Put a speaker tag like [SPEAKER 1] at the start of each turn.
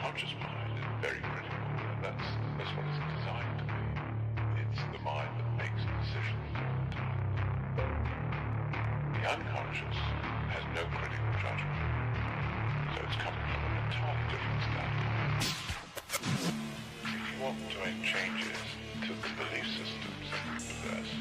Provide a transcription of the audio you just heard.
[SPEAKER 1] conscious mind is very critical, and that's what it's designed to be. It's the mind that makes decisions all the time. The unconscious has no critical judgment, so it's coming from an entirely different standpoint. If you want to make changes to the belief systems that you possess,